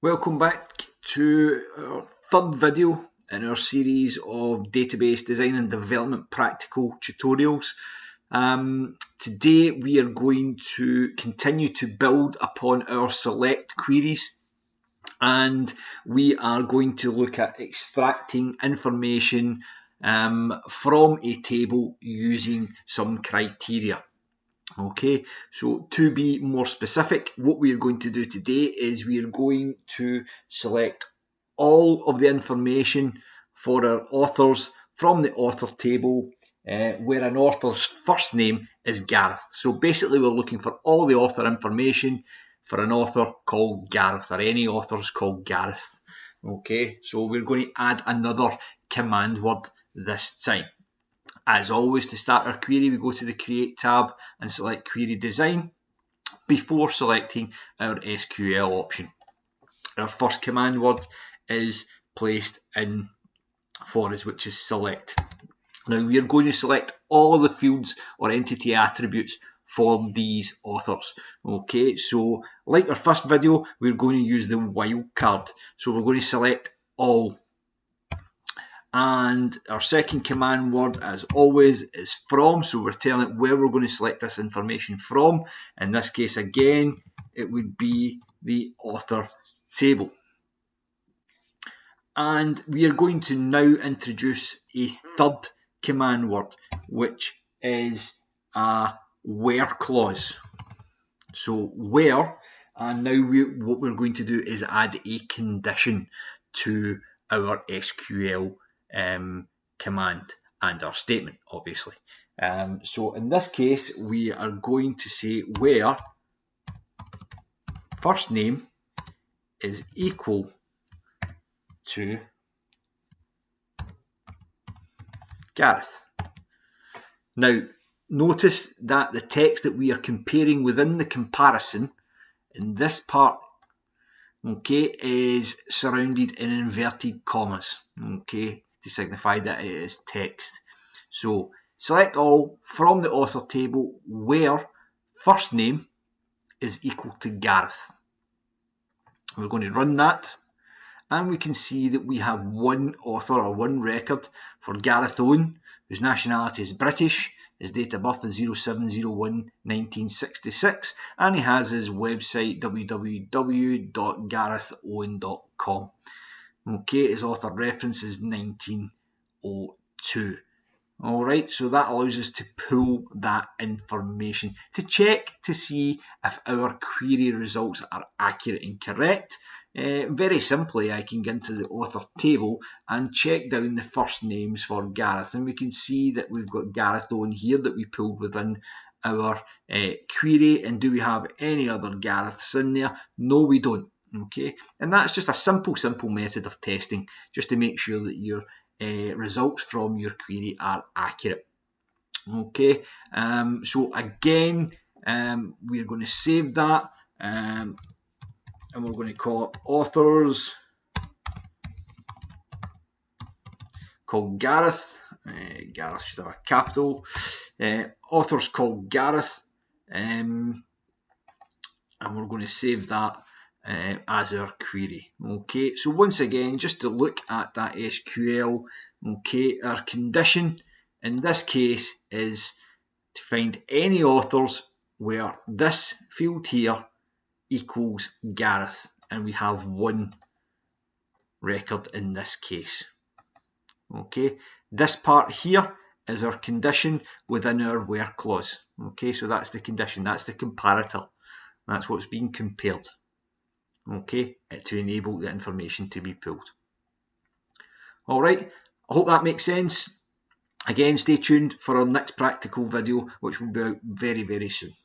Welcome back to our third video in our series of database design and development practical tutorials. Today we are going to continue to build upon our select queries, and we are going to look at extracting information from a table using some criteria. Okay, so to be more specific, what we are going to do today is we are going to select all of the information for our authors from the author table, where an author's first name is Gareth. So basically we're looking for all the author information for an author called Gareth, or any authors called Gareth. Okay, so we're going to add another command word this time. As always, to start our query, we go to the Create tab and select Query Design before selecting our SQL option. Our first command word is placed in for us, which is select. Now we are going to select all of the fields or entity attributes for these authors. Okay, so like our first video, we're going to use the wildcard. So we're going to select all. And our second command word, as always, is from. So we're telling it where we're going to select this information from. In this case, again, it would be the author table. And we are going to now introduce a third command word, which is a where clause. So where, and now what we're going to do is add a condition to our SQL command and our statement, obviously. So in this case, we are going to say where first name is equal to Gareth. Now, notice that the text that we are comparing within the comparison in this part, okay, is surrounded in inverted commas, okay, to signify that it is text. So select all from the author table where first name is equal to Gareth. We're going to run that, and we can see that we have one author or one record for Gareth Owen, whose nationality is British. His date of birth is 07/01/1966, and he has his website www.garethowen.com. Okay, his author reference is 1902. Alright, so that allows us to pull that information to check to see if our query results are accurate and correct. Very simply, I can get into the author table and check down the first names for Gareth, and we can see that we've got Gareth Owen here that we pulled within our query. And do we have any other Gareths in there? No, we don't. Okay, and that's just a simple method of testing, just to make sure that your results from your query are accurate. Okay, so again, we're going to save that, and we're going to call it authors called Gareth. Gareth should have a capital. Authors called Gareth, and we're going to save that as our query. Okay, so once again, just to look at that SQL, okay, our condition in this case is to find any authors where this field here equals Gareth, and we have one record in this case. Okay, this part here is our condition within our where clause. Okay, so that's the condition, that's the comparator, that's what's being compared. Okay, to enable the information to be pulled. Alright, I hope that makes sense. Again, stay tuned for our next practical video, which will be out very, very soon.